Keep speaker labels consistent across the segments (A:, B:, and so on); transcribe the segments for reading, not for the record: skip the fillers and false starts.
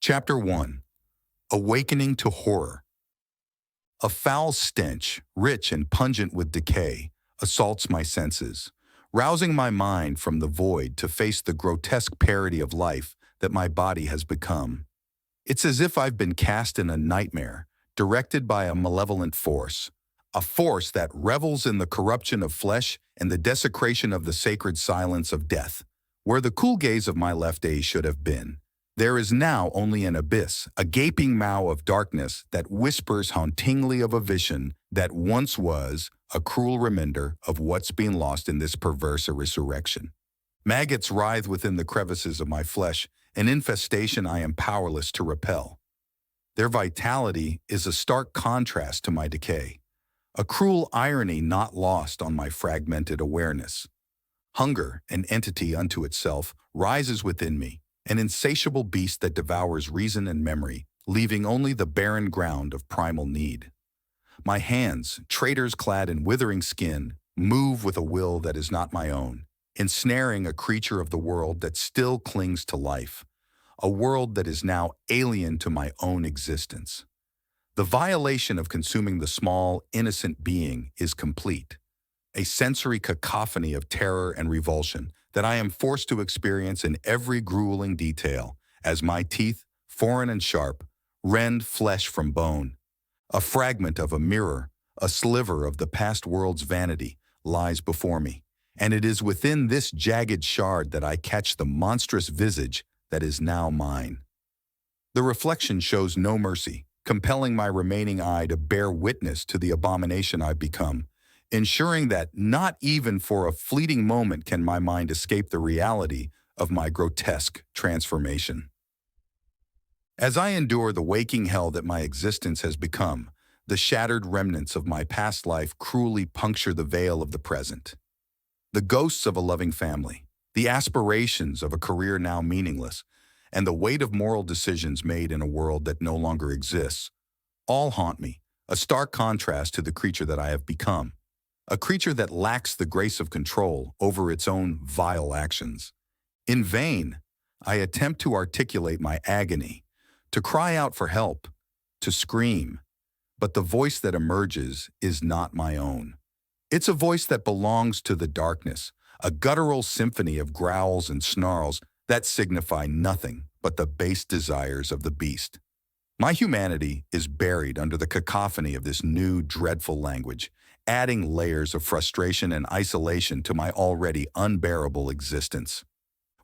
A: Chapter 1. Awakening to Horror. A foul stench, rich and pungent with decay, assaults my senses, rousing my mind from the void to face the grotesque parody of life that my body has become. It's as if I've been cast in a nightmare, directed by a malevolent force, a force that revels in the corruption of flesh and the desecration of the sacred silence of death. Where the cool gaze of my left eye should have been, there is now only an abyss, a gaping maw of darkness that whispers hauntingly of a vision that once was a cruel reminder of what's been lost in this perverse resurrection. Maggots writhe within the crevices of my flesh, an infestation I am powerless to repel. Their vitality is a stark contrast to my decay, a cruel irony not lost on my fragmented awareness. Hunger, an entity unto itself, rises within me, an insatiable beast that devours reason and memory, leaving only the barren ground of primal need. My hands, traitors clad in withering skin, move with a will that is not my own, ensnaring a creature of the world that still clings to life, a world that is now alien to my own existence. The violation of consuming the small, innocent being is complete, a sensory cacophony of terror and revulsion that I am forced to experience in every grueling detail as my teeth, foreign and sharp, rend flesh from bone. A fragment of a mirror, a sliver of the past world's vanity, lies before me, and it is within this jagged shard that I catch the monstrous visage that is now mine. The reflection shows no mercy, compelling my remaining eye to bear witness to the abomination I've become, ensuring that not even for a fleeting moment can my mind escape the reality of my grotesque transformation. As I endure the waking hell that my existence has become, the shattered remnants of my past life cruelly puncture the veil of the present. The ghosts of a loving family, the aspirations of a career now meaningless, and the weight of moral decisions made in a world that no longer exists, all haunt me, a stark contrast to the creature that I have become. A creature that lacks the grace of control over its own vile actions. In vain, I attempt to articulate my agony, to cry out for help, to scream, but the voice that emerges is not my own. It's a voice that belongs to the darkness, a guttural symphony of growls and snarls that signify nothing but the base desires of the beast. My humanity is buried under the cacophony of this new, dreadful language, adding layers of frustration and isolation to my already unbearable existence.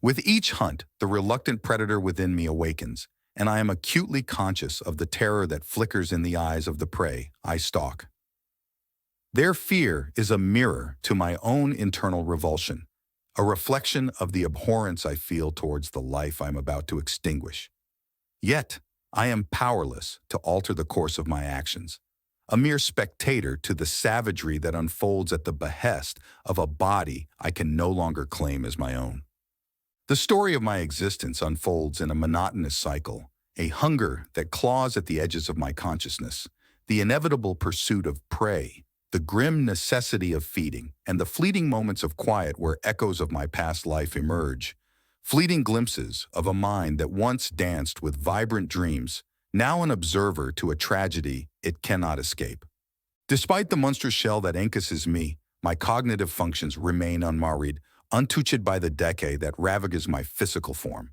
A: With each hunt, the reluctant predator within me awakens, and I am acutely conscious of the terror that flickers in the eyes of the prey I stalk. Their fear is a mirror to my own internal revulsion, a reflection of the abhorrence I feel towards the life I am about to extinguish. Yet, I am powerless to alter the course of my actions, a mere spectator to the savagery that unfolds at the behest of a body I can no longer claim as my own. The story of my existence unfolds in a monotonous cycle, a hunger that claws at the edges of my consciousness, the inevitable pursuit of prey, the grim necessity of feeding, and the fleeting moments of quiet where echoes of my past life emerge, fleeting glimpses of a mind that once danced with vibrant dreams, now an observer to a tragedy it cannot escape. Despite the monstrous shell that encompasses me, my cognitive functions remain unmarred, untouched by the decay that ravages my physical form.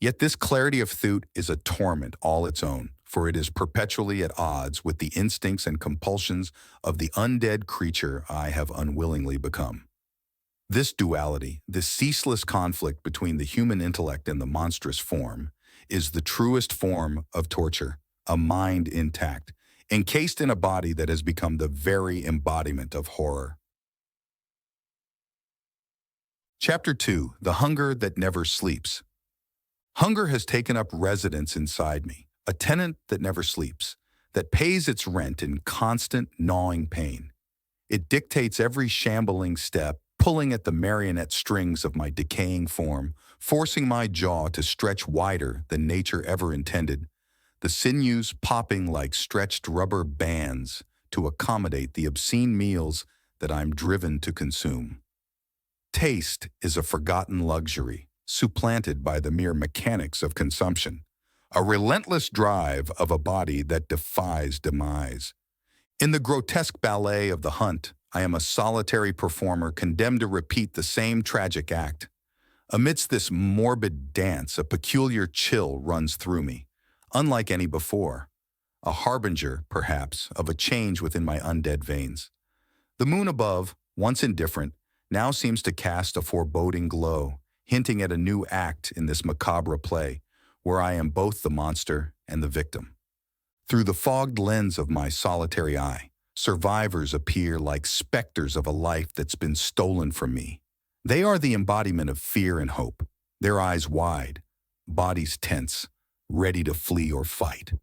A: Yet this clarity of thought is a torment all its own, for it is perpetually at odds with the instincts and compulsions of the undead creature I have unwillingly become. This duality, this ceaseless conflict between the human intellect and the monstrous form, is the truest form of torture, a mind intact, encased in a body that has become the very embodiment of horror. Chapter 2. The Hunger That Never Sleeps. Hunger has taken up residence inside me, a tenant that never sleeps, that pays its rent in constant, gnawing pain. It dictates every shambling step, pulling at the marionette strings of my decaying form, forcing my jaw to stretch wider than nature ever intended, the sinews popping like stretched rubber bands to accommodate the obscene meals that I'm driven to consume. Taste is a forgotten luxury, supplanted by the mere mechanics of consumption, a relentless drive of a body that defies demise. In the grotesque ballet of the hunt, I am a solitary performer condemned to repeat the same tragic act. Amidst this morbid dance, a peculiar chill runs through me, unlike any before, a harbinger, perhaps, of a change within my undead veins. The moon above, once indifferent, now seems to cast a foreboding glow, hinting at a new act in this macabre play, where I am both the monster and the victim. Through the fogged lens of my solitary eye, survivors appear like specters of a life that's been stolen from me. They are the embodiment of fear and hope, their eyes wide, bodies tense, ready to flee or fight.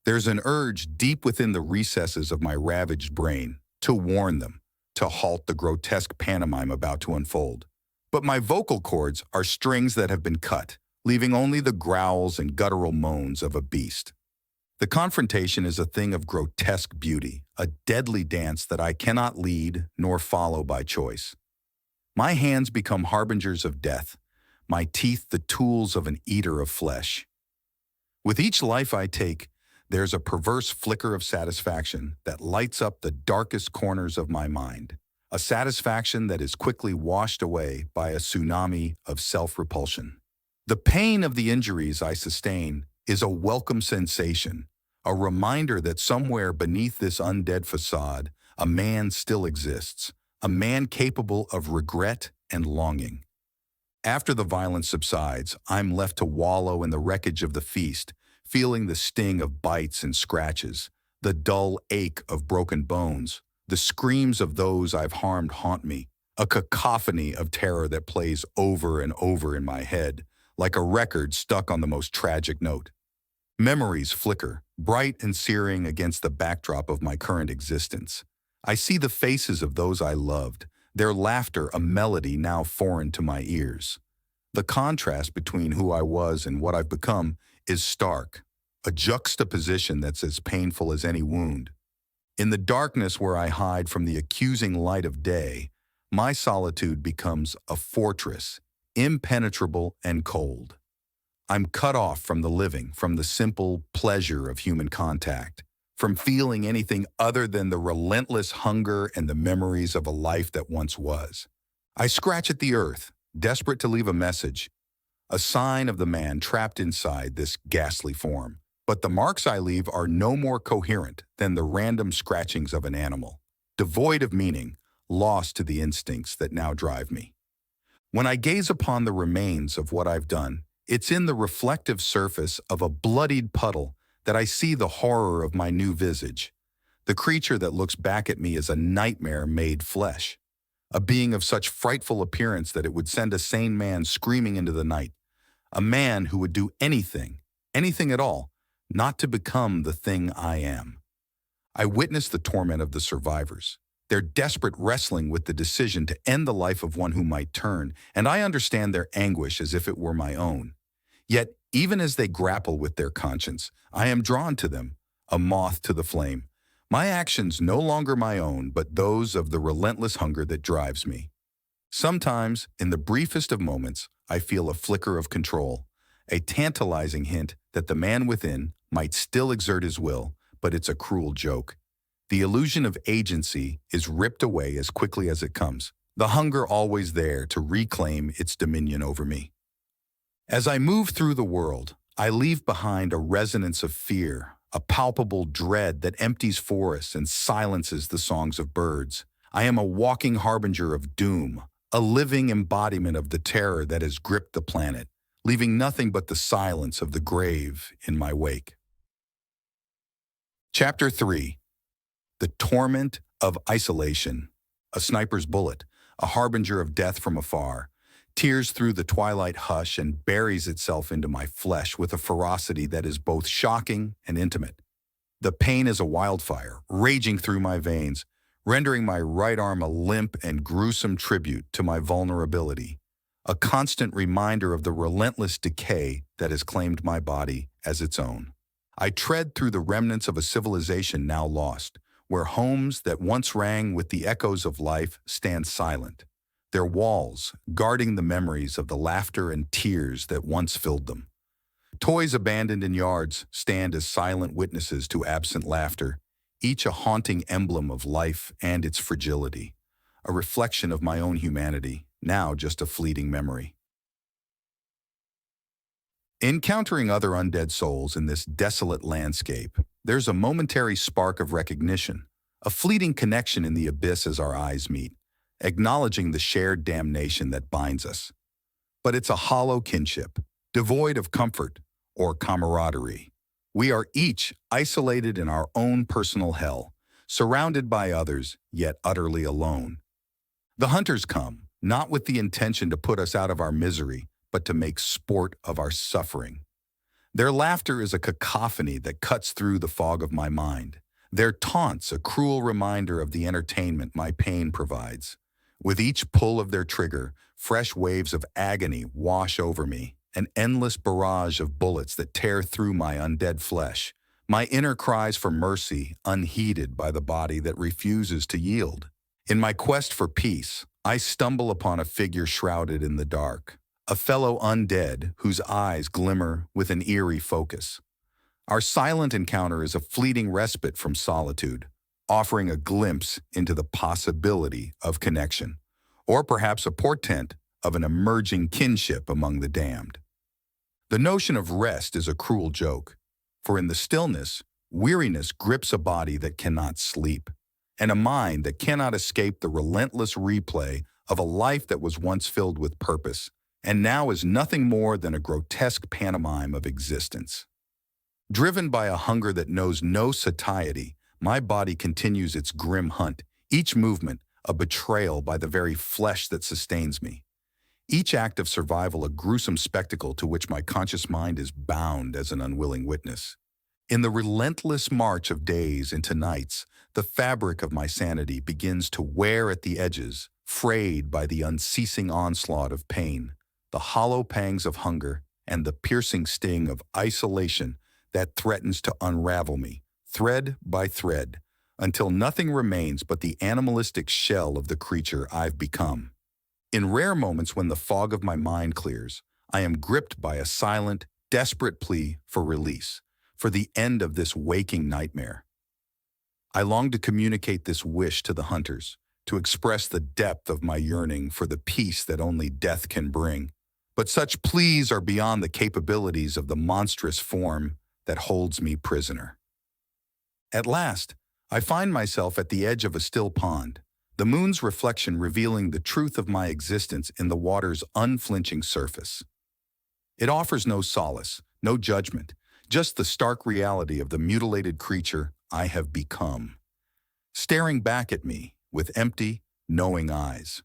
A: There's an urge deep within the recesses of my ravaged brain to warn them, to halt the grotesque pantomime about to unfold. But my vocal cords are strings that have been cut, leaving only the growls and guttural moans of a beast. The confrontation is a thing of grotesque beauty, a deadly dance that I cannot lead nor follow by choice. My hands become harbingers of death, my teeth the tools of an eater of flesh. With each life I take, there's a perverse flicker of satisfaction that lights up the darkest corners of my mind, a satisfaction that is quickly washed away by a tsunami of self-repulsion. The pain of the injuries I sustain is a welcome sensation, a reminder that somewhere beneath this undead facade, a man still exists, a man capable of regret and longing. After the violence subsides, I'm left to wallow in the wreckage of the feast, feeling the sting of bites and scratches, the dull ache of broken bones, the screams of those I've harmed haunt me, a cacophony of terror that plays over and over in my head, like a record stuck on the most tragic note. Memories flicker, bright and searing against the backdrop of my current existence. I see the faces of those I loved, their laughter a melody now foreign to my ears. The contrast between who I was and what I've become is stark, a juxtaposition that's as painful as any wound. In the darkness where I hide from the accusing light of day, my solitude becomes a fortress, impenetrable and cold. I'm cut off from the living, from the simple pleasure of human contact, from feeling anything other than the relentless hunger and the memories of a life that once was. I scratch at the earth, desperate to leave a message, a sign of the man trapped inside this ghastly form. But the marks I leave are no more coherent than the random scratchings of an animal, devoid of meaning, lost to the instincts that now drive me. When I gaze upon the remains of what I've done, it's in the reflective surface of a bloodied puddle that I see the horror of my new visage. The creature that looks back at me is a nightmare made flesh, a being of such frightful appearance that it would send a sane man screaming into the night, a man who would do anything at all, not to become the thing I am. I witness the torment of the survivors, their desperate wrestling with the decision to end the life of one who might turn, and I understand their anguish as if it were my own. Yet, even as they grapple with their conscience, I am drawn to them, a moth to the flame. My actions no longer my own, but those of the relentless hunger that drives me. Sometimes, in the briefest of moments, I feel a flicker of control, a tantalizing hint that the man within might still exert his will, but it's a cruel joke. The illusion of agency is ripped away as quickly as it comes, the hunger always there to reclaim its dominion over me. As I move through the world, I leave behind a resonance of fear, a palpable dread that empties forests and silences the songs of birds. I am a walking harbinger of doom, a living embodiment of the terror that has gripped the planet, leaving nothing but the silence of the grave in my wake. Chapter 3. The Torment of Isolation. A sniper's bullet, a harbinger of death from afar, tears through the twilight hush and buries itself into my flesh with a ferocity that is both shocking and intimate. The pain is a wildfire, raging through my veins, rendering my right arm a limp and gruesome tribute to my vulnerability, a constant reminder of the relentless decay that has claimed my body as its own. I tread through the remnants of a civilization now lost, where homes that once rang with the echoes of life stand silent, their walls guarding the memories of the laughter and tears that once filled them. Toys abandoned in yards stand as silent witnesses to absent laughter, each a haunting emblem of life and its fragility, a reflection of my own humanity, now just a fleeting memory. Encountering other undead souls in this desolate landscape, there's a momentary spark of recognition, a fleeting connection in the abyss as our eyes meet, acknowledging the shared damnation that binds us. But it's a hollow kinship, devoid of comfort or camaraderie. We are each isolated in our own personal hell, surrounded by others, yet utterly alone. The hunters come, not with the intention to put us out of our misery, but to make sport of our suffering. Their laughter is a cacophony that cuts through the fog of my mind. Their taunts a cruel reminder of the entertainment my pain provides. With each pull of their trigger, fresh waves of agony wash over me, an endless barrage of bullets that tear through my undead flesh, my inner cries for mercy unheeded by the body that refuses to yield. In my quest for peace, I stumble upon a figure shrouded in the dark, a fellow undead whose eyes glimmer with an eerie focus. Our silent encounter is a fleeting respite from solitude, offering a glimpse into the possibility of connection, or perhaps a portent of an emerging kinship among the damned. The notion of rest is a cruel joke, for in the stillness, weariness grips a body that cannot sleep, and a mind that cannot escape the relentless replay of a life that was once filled with purpose, and now is nothing more than a grotesque pantomime of existence. Driven by a hunger that knows no satiety, my body continues its grim hunt, each movement a betrayal by the very flesh that sustains me. Each act of survival a gruesome spectacle to which my conscious mind is bound as an unwilling witness. In the relentless march of days into nights, the fabric of my sanity begins to wear at the edges, frayed by the unceasing onslaught of pain, the hollow pangs of hunger, and the piercing sting of isolation that threatens to unravel me, thread by thread, until nothing remains but the animalistic shell of the creature I've become. In rare moments when the fog of my mind clears, I am gripped by a silent, desperate plea for release, for the end of this waking nightmare. I long to communicate this wish to the hunters, to express the depth of my yearning for the peace that only death can bring. But such pleas are beyond the capabilities of the monstrous form that holds me prisoner. At last, I find myself at the edge of a still pond, the moon's reflection revealing the truth of my existence in the water's unflinching surface. It offers no solace, no judgment, just the stark reality of the mutilated creature I have become, staring back at me with empty, knowing eyes.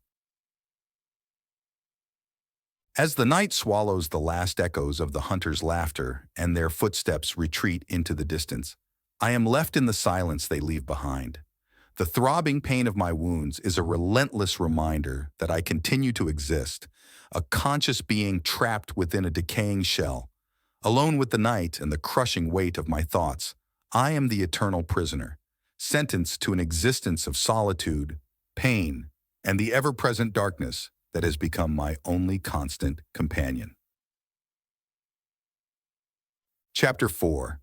A: As the night swallows the last echoes of the hunter's laughter and their footsteps retreat into the distance, I am left in the silence they leave behind. The throbbing pain of my wounds is a relentless reminder that I continue to exist, a conscious being trapped within a decaying shell. Alone with the night and the crushing weight of my thoughts, I am the eternal prisoner, sentenced to an existence of solitude, pain, and the ever-present darkness that has become my only constant companion. Chapter 4.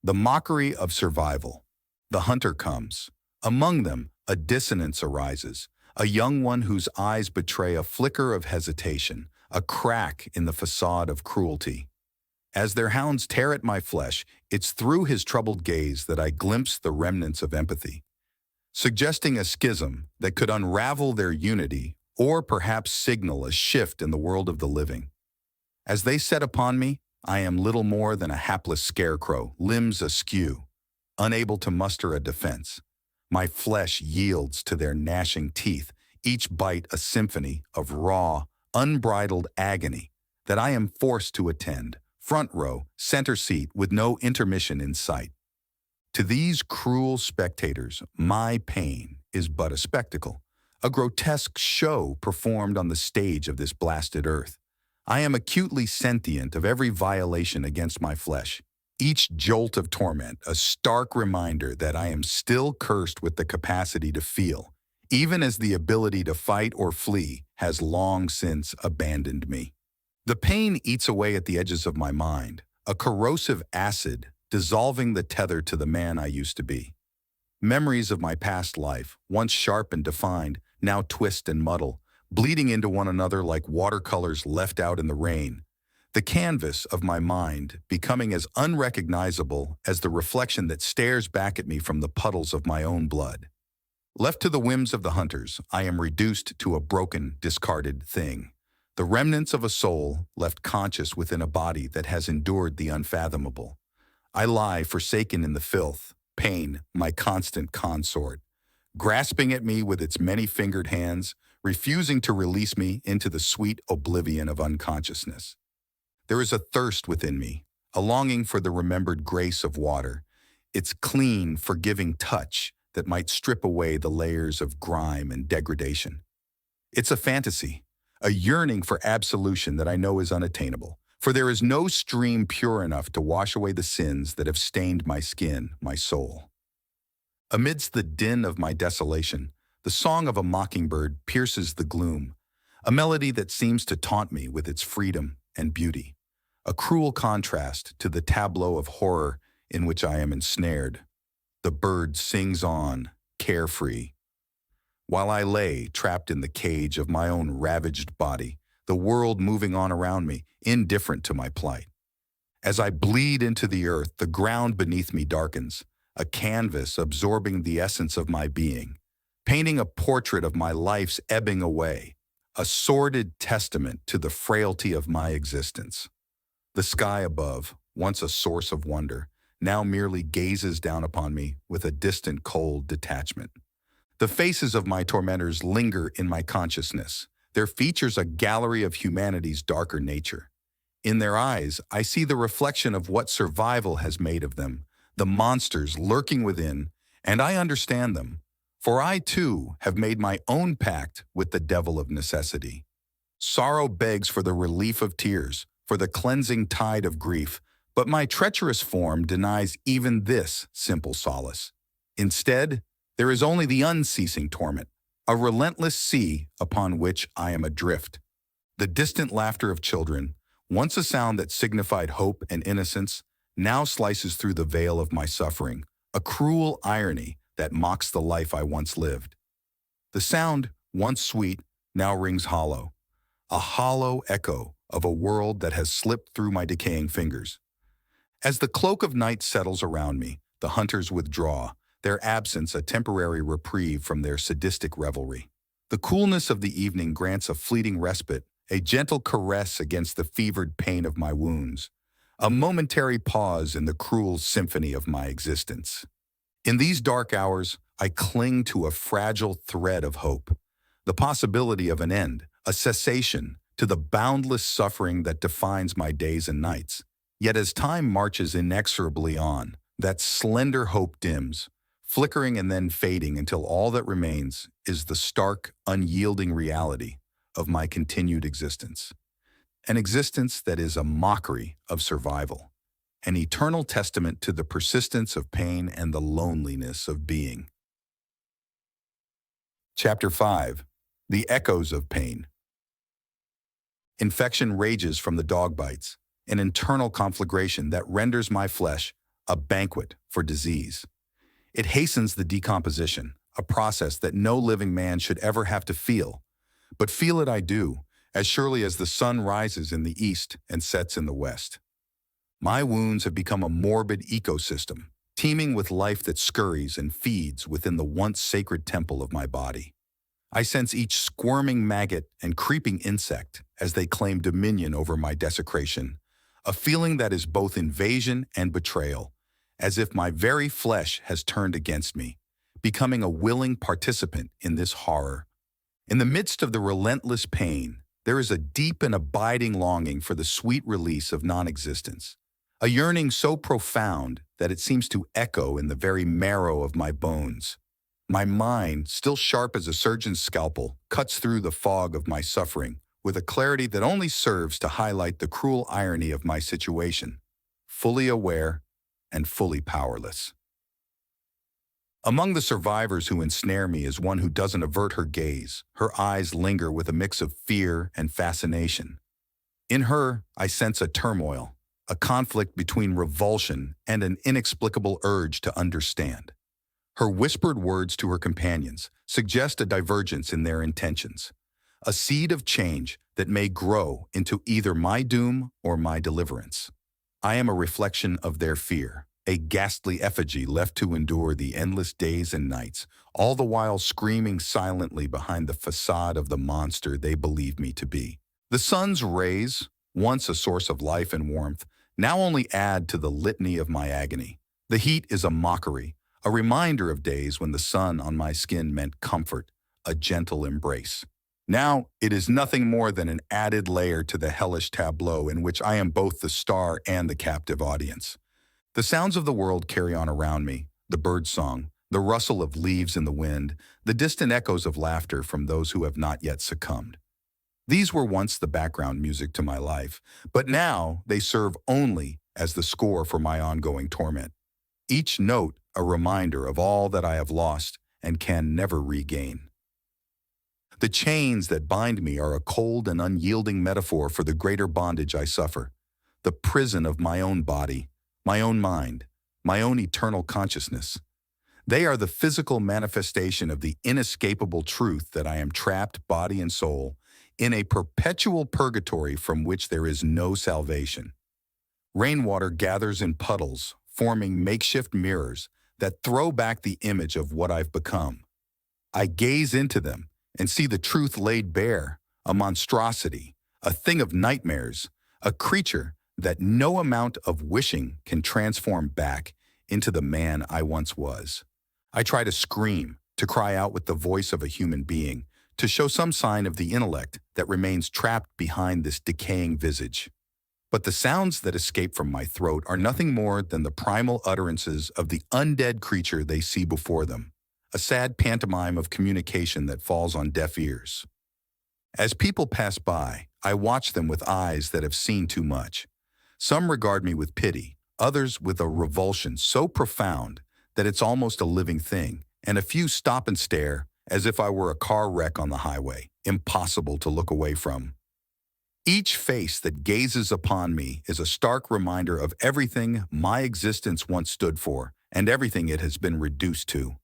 A: The Mockery of Survival. The hunter comes. Among them, a dissonance arises, a young one whose eyes betray a flicker of hesitation, a crack in the facade of cruelty. As their hounds tear at my flesh, it's through his troubled gaze that I glimpse the remnants of empathy, suggesting a schism that could unravel their unity or perhaps signal a shift in the world of the living. As they set upon me, I am little more than a hapless scarecrow, limbs askew, unable to muster a defense. My flesh yields to their gnashing teeth, each bite a symphony of raw, unbridled agony that I am forced to attend, front row, center seat, with no intermission in sight. To these cruel spectators, my pain is but a spectacle, a grotesque show performed on the stage of this blasted earth. I am acutely sentient of every violation against my flesh, each jolt of torment a stark reminder that I am still cursed with the capacity to feel, even as the ability to fight or flee has long since abandoned me. The pain eats away at the edges of my mind, a corrosive acid dissolving the tether to the man I used to be. Memories of my past life, once sharp and defined, now twist and muddle, bleeding into one another like watercolors left out in the rain. The canvas of my mind becoming as unrecognizable as the reflection that stares back at me from the puddles of my own blood. Left to the whims of the hunters, I am reduced to a broken, discarded thing. The remnants of a soul left conscious within a body that has endured the unfathomable. I lie forsaken in the filth, pain, my constant consort, grasping at me with its many-fingered hands, refusing to release me into the sweet oblivion of unconsciousness. There is a thirst within me, a longing for the remembered grace of water, its clean, forgiving touch that might strip away the layers of grime and degradation. It's a fantasy, a yearning for absolution that I know is unattainable, for there is no stream pure enough to wash away the sins that have stained my skin, my soul. Amidst the din of my desolation, the song of a mockingbird pierces the gloom, a melody that seems to taunt me with its freedom and beauty, a cruel contrast to the tableau of horror in which I am ensnared. The bird sings on, carefree, while I lay trapped in the cage of my own ravaged body, the world moving on around me, indifferent to my plight. As I bleed into the earth, the ground beneath me darkens, a canvas absorbing the essence of my being, painting a portrait of my life's ebbing away, a sordid testament to the frailty of my existence. The sky above, once a source of wonder, now merely gazes down upon me with a distant, cold detachment. The faces of my tormentors linger in my consciousness, their features a gallery of humanity's darker nature. In their eyes, I see the reflection of what survival has made of them, the monsters lurking within, and I understand them, for I too have made my own pact with the devil of necessity. Sorrow begs for the relief of tears, for the cleansing tide of grief, but my treacherous form denies even this simple solace. Instead, there is only the unceasing torment, a relentless sea upon which I am adrift. The distant laughter of children, once a sound that signified hope and innocence, now slices through the veil of my suffering, a cruel irony that mocks the life I once lived. The sound, once sweet, now rings hollow, a hollow echo of a world that has slipped through my decaying fingers. As the cloak of night settles around me, the hunters withdraw, their absence a temporary reprieve from their sadistic revelry. The coolness of the evening grants a fleeting respite, a gentle caress against the fevered pain of my wounds, a momentary pause in the cruel symphony of my existence. In these dark hours, I cling to a fragile thread of hope, the possibility of an end, a cessation to the boundless suffering that defines my days and nights. Yet as time marches inexorably on, that slender hope dims, flickering and then fading until all that remains is the stark, unyielding reality of my continued existence. An existence that is a mockery of survival, an eternal testament to the persistence of pain and the loneliness of being. Chapter 5. The Echoes of Pain. Infection rages from the dog bites, an internal conflagration that renders my flesh a banquet for disease. It hastens the decomposition, a process that no living man should ever have to feel. But feel it I do, as surely as the sun rises in the east and sets in the west. My wounds have become a morbid ecosystem, teeming with life that scurries and feeds within the once sacred temple of my body. I sense each squirming maggot and creeping insect as they claim dominion over my desecration, a feeling that is both invasion and betrayal, as if my very flesh has turned against me, becoming a willing participant in this horror. In the midst of the relentless pain, there is a deep and abiding longing for the sweet release of non-existence, a yearning so profound that it seems to echo in the very marrow of my bones. My mind, still sharp as a surgeon's scalpel, cuts through the fog of my suffering with a clarity that only serves to highlight the cruel irony of my situation, fully aware and fully powerless. Among the survivors who ensnare me is one who doesn't avert her gaze. Her eyes linger with a mix of fear and fascination. In her, I sense a turmoil, a conflict between revulsion and an inexplicable urge to understand. Her whispered words to her companions suggest a divergence in their intentions, a seed of change that may grow into either my doom or my deliverance. I am a reflection of their fear, a ghastly effigy left to endure the endless days and nights, all the while screaming silently behind the facade of the monster they believe me to be. The sun's rays, once a source of life and warmth, now only add to the litany of my agony. The heat is a mockery, a reminder of days when the sun on my skin meant comfort, a gentle embrace. Now it is nothing more than an added layer to the hellish tableau in which I am both the star and the captive audience. The sounds of the world carry on around me, the bird song, the rustle of leaves in the wind, the distant echoes of laughter from those who have not yet succumbed. These were once the background music to my life, but now they serve only as the score for my ongoing torment. Each note a reminder of all that I have lost and can never regain. The chains that bind me are a cold and unyielding metaphor for the greater bondage I suffer, the prison of my own body, my own mind, my own eternal consciousness. They are the physical manifestation of the inescapable truth that I am trapped, body and soul, in a perpetual purgatory from which there is no salvation. Rainwater gathers in puddles, forming makeshift mirrors that throw back the image of what I've become. I gaze into them and see the truth laid bare, a monstrosity, a thing of nightmares, a creature that no amount of wishing can transform back into the man I once was. I try to scream, to cry out with the voice of a human being, to show some sign of the intellect that remains trapped behind this decaying visage. But the sounds that escape from my throat are nothing more than the primal utterances of the undead creature they see before them, a sad pantomime of communication that falls on deaf ears. As people pass by, I watch them with eyes that have seen too much. Some regard me with pity, others with a revulsion so profound that it's almost a living thing, and a few stop and stare as if I were a car wreck on the highway, impossible to look away from. Each face that gazes upon me is a stark reminder of everything my existence once stood for and everything it has been reduced to.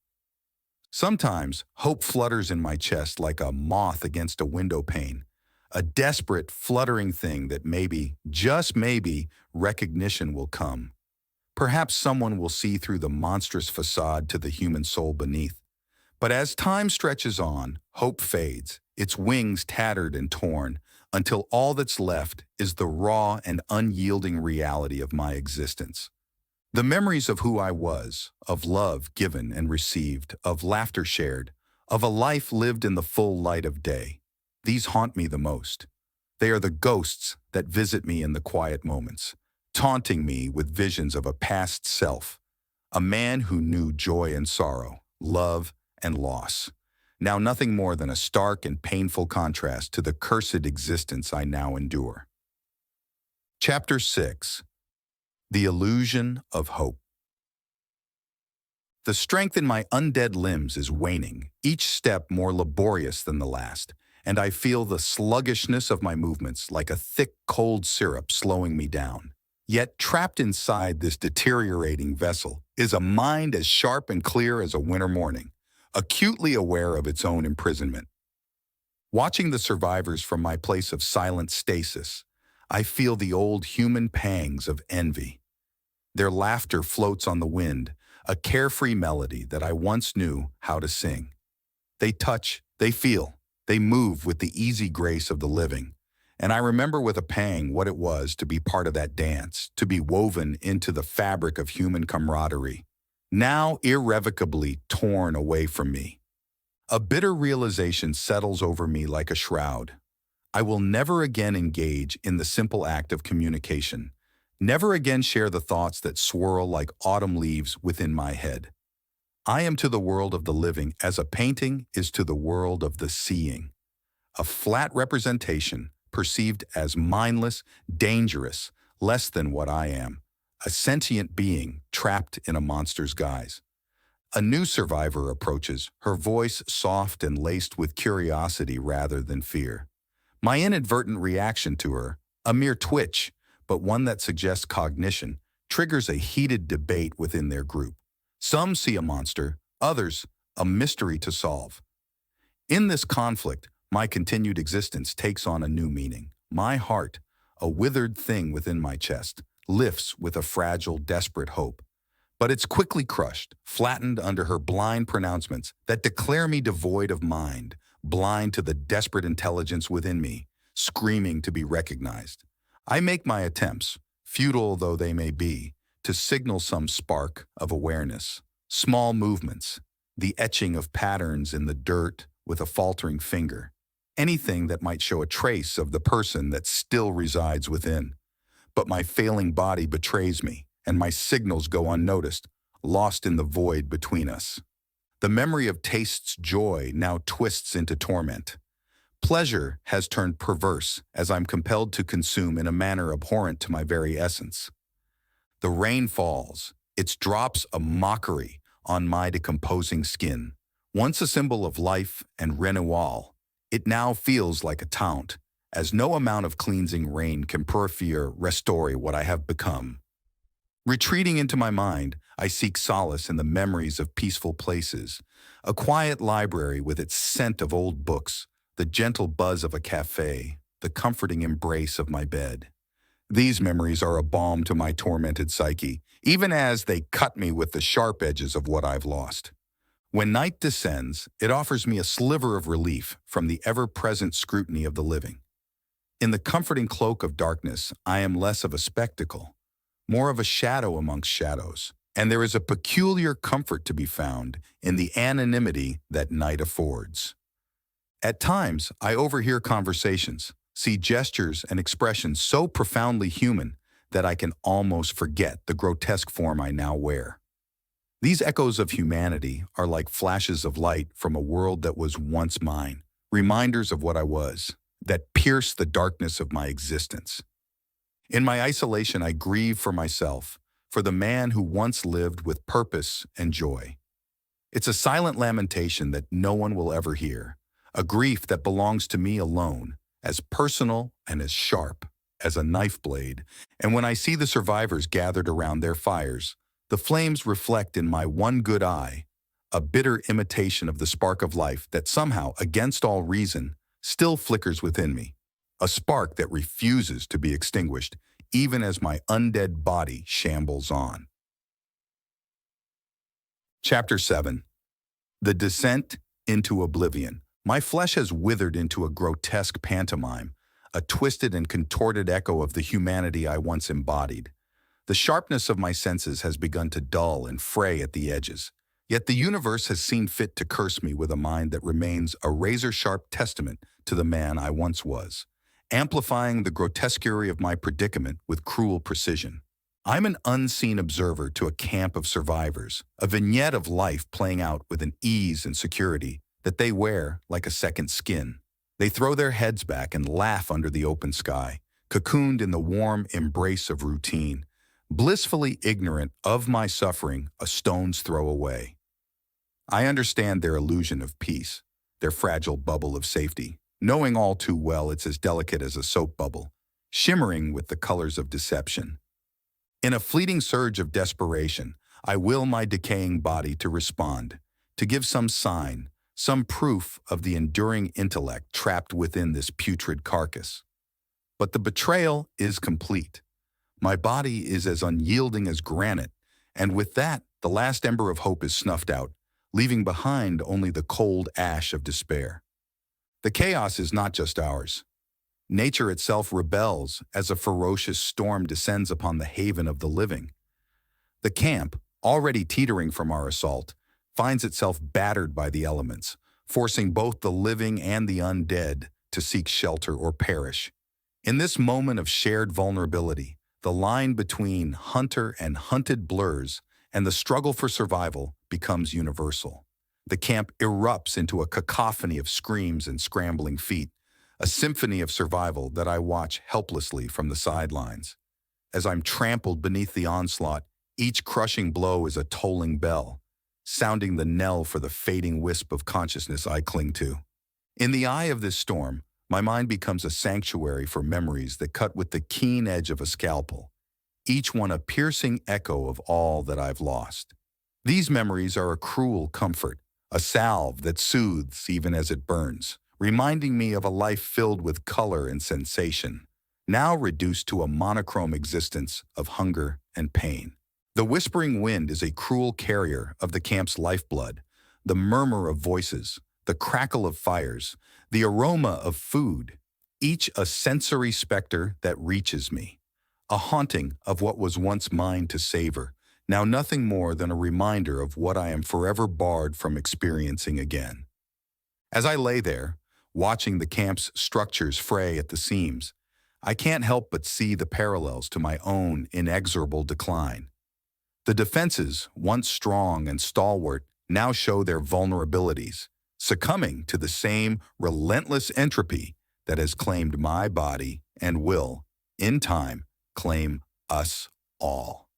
A: Sometimes hope flutters in my chest like a moth against a window pane, a desperate, fluttering thing that maybe, just maybe, recognition will come. Perhaps someone will see through the monstrous facade to the human soul beneath. But as time stretches on, hope fades, its wings tattered and torn, until all that's left is the raw and unyielding reality of my existence. The memories of who I was, of love given and received, of laughter shared, of a life lived in the full light of day, these haunt me the most. They are the ghosts that visit me in the quiet moments, taunting me with visions of a past self, a man who knew joy and sorrow, love and loss. Now nothing more than a stark and painful contrast to the cursed existence I now endure. Chapter 6. The Illusion of Hope. The strength in my undead limbs is waning, each step more laborious than the last, and I feel the sluggishness of my movements like a thick, cold syrup slowing me down. Yet trapped inside this deteriorating vessel is a mind as sharp and clear as a winter morning, acutely aware of its own imprisonment. Watching the survivors from my place of silent stasis, I feel the old human pangs of envy. Their laughter floats on the wind, a carefree melody that I once knew how to sing. They touch, they feel, they move with the easy grace of the living, and I remember with a pang what it was to be part of that dance, to be woven into the fabric of human camaraderie, now irrevocably torn away from me. A bitter realization settles over me like a shroud. I will never again engage in the simple act of communication, never again share the thoughts that swirl like autumn leaves within my head. I am to the world of the living as a painting is to the world of the seeing, a flat representation perceived as mindless, dangerous, less than what I am, a sentient being trapped in a monster's guise. A new survivor approaches, her voice soft and laced with curiosity rather than fear. My inadvertent reaction to her, a mere twitch, but one that suggests cognition, triggers a heated debate within their group. Some see a monster, others a mystery to solve. In this conflict, my continued existence takes on a new meaning. My heart, a withered thing within my chest, lifts with a fragile, desperate hope. But it's quickly crushed, flattened under her blind pronouncements that declare me devoid of mind, blind to the desperate intelligence within me, screaming to be recognized. I make my attempts, futile though they may be, to signal some spark of awareness. Small movements, the etching of patterns in the dirt with a faltering finger, anything that might show a trace of the person that still resides within. But my failing body betrays me, and my signals go unnoticed, lost in the void between us. The memory of taste's joy now twists into torment. Pleasure has turned perverse as I'm compelled to consume in a manner abhorrent to my very essence. The rain falls, its drops a mockery on my decomposing skin. Once a symbol of life and renewal, it now feels like a taunt, as no amount of cleansing rain can restore what I have become. Retreating into my mind, I seek solace in the memories of peaceful places, a quiet library with its scent of old books, the gentle buzz of a cafe, the comforting embrace of my bed. These memories are a balm to my tormented psyche, even as they cut me with the sharp edges of what I've lost. When night descends, it offers me a sliver of relief from the ever-present scrutiny of the living. In the comforting cloak of darkness, I am less of a spectacle, more of a shadow amongst shadows, and there is a peculiar comfort to be found in the anonymity that night affords. At times, I overhear conversations, see gestures and expressions so profoundly human that I can almost forget the grotesque form I now wear. These echoes of humanity are like flashes of light from a world that was once mine, reminders of what I was, that pierce the darkness of my existence. In my isolation, I grieve for myself, for the man who once lived with purpose and joy. It's a silent lamentation that no one will ever hear, a grief that belongs to me alone, as personal and as sharp as a knife blade. And when I see the survivors gathered around their fires, the flames reflect in my one good eye, a bitter imitation of the spark of life that somehow, against all reason, still flickers within me, a spark that refuses to be extinguished, even as my undead body shambles on. Chapter 7. The Descent into Oblivion. My flesh has withered into a grotesque pantomime, a twisted and contorted echo of the humanity I once embodied. The sharpness of my senses has begun to dull and fray at the edges, yet the universe has seen fit to curse me with a mind that remains a razor-sharp testament to the man I once was, amplifying the grotesquerie of my predicament with cruel precision. I'm an unseen observer to a camp of survivors, a vignette of life playing out with an ease and security that they wear like a second skin. They throw their heads back and laugh under the open sky, cocooned in the warm embrace of routine, blissfully ignorant of my suffering a stone's throw away. I understand their illusion of peace, their fragile bubble of safety, knowing all too well it's as delicate as a soap bubble, shimmering with the colors of deception. In a fleeting surge of desperation, I will my decaying body to respond, to give some sign, some proof of the enduring intellect trapped within this putrid carcass. But the betrayal is complete. My body is as unyielding as granite, and with that, the last ember of hope is snuffed out, leaving behind only the cold ash of despair. The chaos is not just ours. Nature itself rebels as a ferocious storm descends upon the haven of the living. The camp, already teetering from our assault, finds itself battered by the elements, forcing both the living and the undead to seek shelter or perish. In this moment of shared vulnerability, the line between hunter and hunted blurs, and the struggle for survival becomes universal. The camp erupts into a cacophony of screams and scrambling feet, a symphony of survival that I watch helplessly from the sidelines. As I'm trampled beneath the onslaught, each crushing blow is a tolling bell, sounding the knell for the fading wisp of consciousness I cling to. In the eye of this storm, My mind becomes a sanctuary for memories that cut with the keen edge of a scalpel, each one a piercing echo of all that I've lost. These memories are a cruel comfort, a salve that soothes even as it burns, reminding me of a life filled with color and sensation, now reduced to a monochrome existence of hunger and pain. The whispering wind is a cruel carrier of the camp's lifeblood, the murmur of voices, the crackle of fires, the aroma of food, each a sensory specter that reaches me, a haunting of what was once mine to savor, now nothing more than a reminder of what I am forever barred from experiencing again. As I lay there, watching the camp's structures fray at the seams, I can't help but see the parallels to my own inexorable decline. The defenses, once strong and stalwart, now show their vulnerabilities, succumbing to the same relentless entropy that has claimed my body and will, in time, claim us all.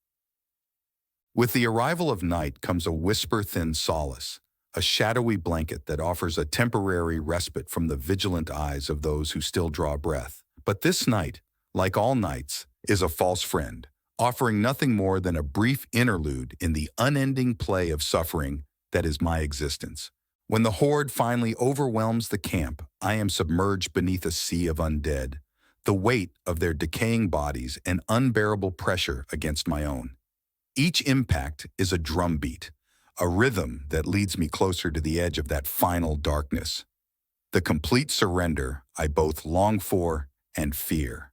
A: With the arrival of night comes a whisper-thin solace, a shadowy blanket that offers a temporary respite from the vigilant eyes of those who still draw breath. But this night, like all nights, is a false friend, offering nothing more than a brief interlude in the unending play of suffering that is my existence. When the horde finally overwhelms the camp, I am submerged beneath a sea of undead, the weight of their decaying bodies an unbearable pressure against my own. Each impact is a drumbeat, a rhythm that leads me closer to the edge of that final darkness, the complete surrender I both long for and fear.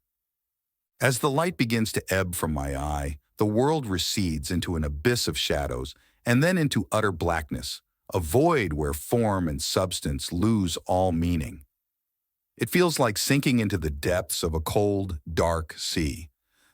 A: As the light begins to ebb from my eye, the world recedes into an abyss of shadows and then into utter blackness, a void where form and substance lose all meaning. It feels like sinking into the depths of a cold, dark sea,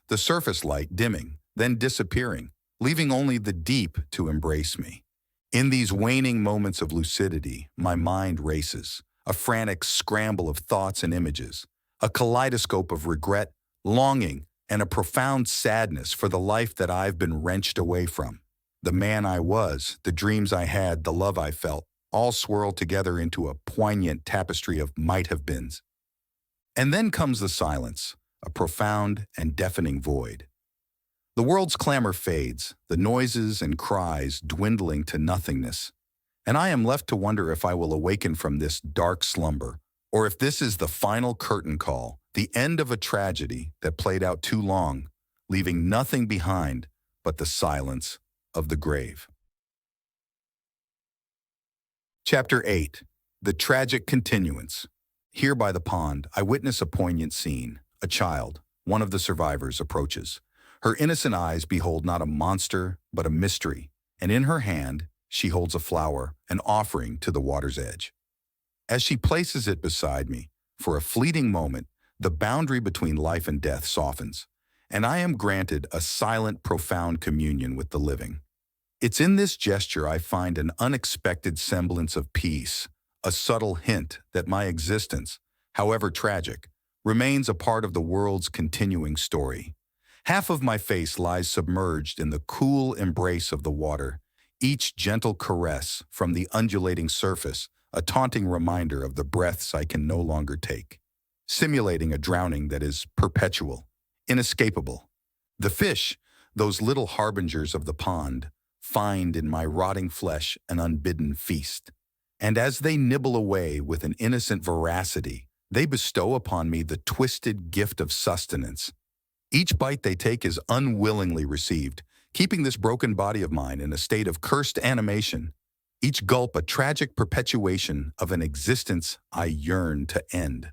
A: the surface light dimming, then disappearing, leaving only the deep to embrace me. In these waning moments of lucidity, my mind races, a frantic scramble of thoughts and images, a kaleidoscope of regret, longing, and a profound sadness for the life that I've been wrenched away from. The man I was, the dreams I had, the love I felt, all swirl together into a poignant tapestry of might-have-beens. And then comes the silence, a profound and deafening void. The world's clamor fades, the noises and cries dwindling to nothingness, and I am left to wonder if I will awaken from this dark slumber, or if this is the final curtain call, the end of a tragedy that played out too long, leaving nothing behind but the silence of the grave. Chapter 8. The Tragic Continuance. Here by the pond, I witness a poignant scene. A child, one of the survivors, approaches. Her innocent eyes behold not a monster, but a mystery, and in her hand, she holds a flower, an offering to the water's edge. As she places it beside me, for a fleeting moment, the boundary between life and death softens, and I am granted a silent, profound communion with the living. It's in this gesture I find an unexpected semblance of peace, a subtle hint that my existence, however tragic, remains a part of the world's continuing story. Half of my face lies submerged in the cool embrace of the water, each gentle caress from the undulating surface a taunting reminder of the breaths I can no longer take, simulating a drowning that is perpetual, inescapable. The fish, those little harbingers of the pond, find in my rotting flesh an unbidden feast. And as they nibble away with an innocent voracity, they bestow upon me the twisted gift of sustenance. Each bite they take is unwillingly received, keeping this broken body of mine in a state of cursed animation. Each gulp a tragic perpetuation of an existence I yearn to end.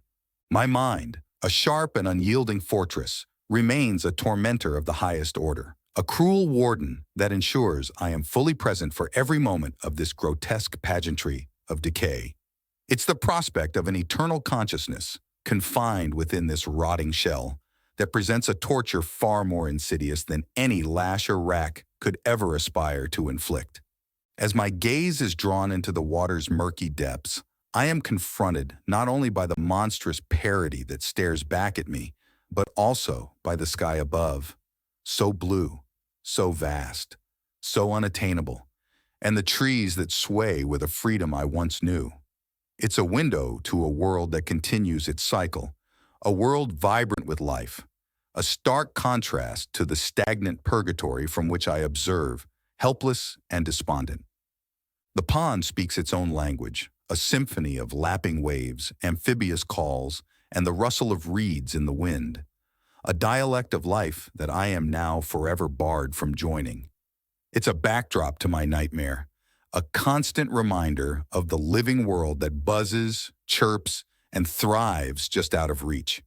A: My mind, a sharp and unyielding fortress, remains a tormentor of the highest order, a cruel warden that ensures I am fully present for every moment of this grotesque pageantry of decay. It's the prospect of an eternal consciousness, confined within this rotting shell, that presents a torture far more insidious than any lash or rack could ever aspire to inflict. As my gaze is drawn into the water's murky depths, I am confronted not only by the monstrous parody that stares back at me, but also by the sky above, so blue, so vast, so unattainable, and the trees that sway with a freedom I once knew. It's a window to a world that continues its cycle, a world vibrant with life, a stark contrast to the stagnant purgatory from which I observe, helpless and despondent. The pond speaks its own language, a symphony of lapping waves, amphibious calls, and the rustle of reeds in the wind, a dialect of life that I am now forever barred from joining. It's a backdrop to my nightmare, a constant reminder of the living world that buzzes, chirps, and thrives just out of reach.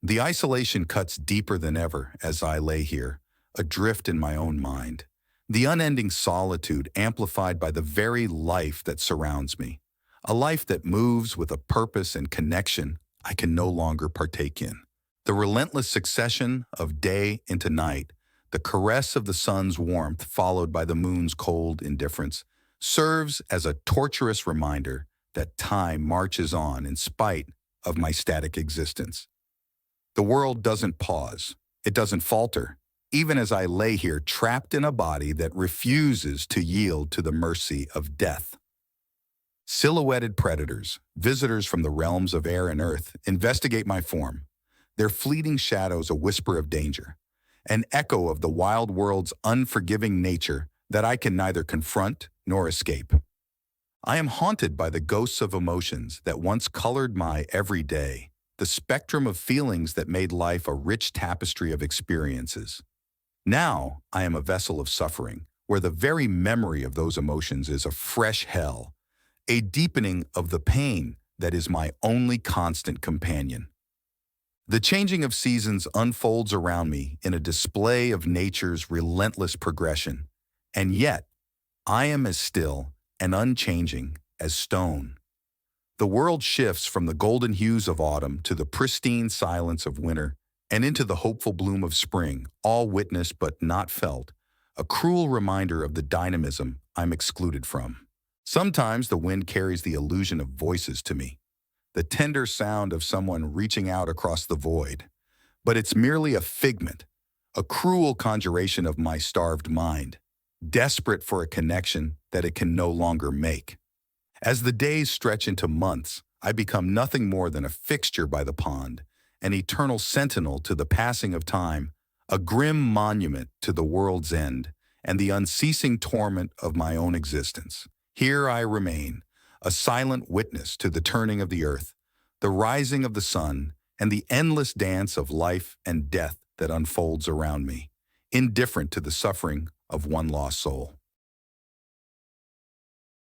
A: The isolation cuts deeper than ever as I lay here, adrift in my own mind, the unending solitude amplified by the very life that surrounds me, a life that moves with a purpose and connection I can no longer partake in. The relentless succession of day into night, the caress of the sun's warmth followed by the moon's cold indifference, serves as a torturous reminder that time marches on in spite of my static existence. The world doesn't pause. It doesn't falter, even as I lay here trapped in a body that refuses to yield to the mercy of death. Silhouetted predators, visitors from the realms of air and earth, investigate my form, their fleeting shadows a whisper of danger, an echo of the wild world's unforgiving nature that I can neither confront nor escape. I am haunted by the ghosts of emotions that once colored my every day, the spectrum of feelings that made life a rich tapestry of experiences. Now I am a vessel of suffering, where the very memory of those emotions is a fresh hell, a deepening of the pain that is my only constant companion. The changing of seasons unfolds around me in a display of nature's relentless progression, and yet I am as still and unchanging as stone. The world shifts from the golden hues of autumn to the pristine silence of winter and into the hopeful bloom of spring, all witnessed but not felt, a cruel reminder of the dynamism I'm excluded from. Sometimes the wind carries the illusion of voices to me, the tender sound of someone reaching out across the void, but it's merely a figment, a cruel conjuration of my starved mind, desperate for a connection that it can no longer make. As the days stretch into months, I become nothing more than a fixture by the pond, an eternal sentinel to the passing of time, a grim monument to the world's end, and the unceasing torment of my own existence. Here I remain, a silent witness to the turning of the earth, the rising of the sun, and the endless dance of life and death that unfolds around me, indifferent to the suffering of one lost soul.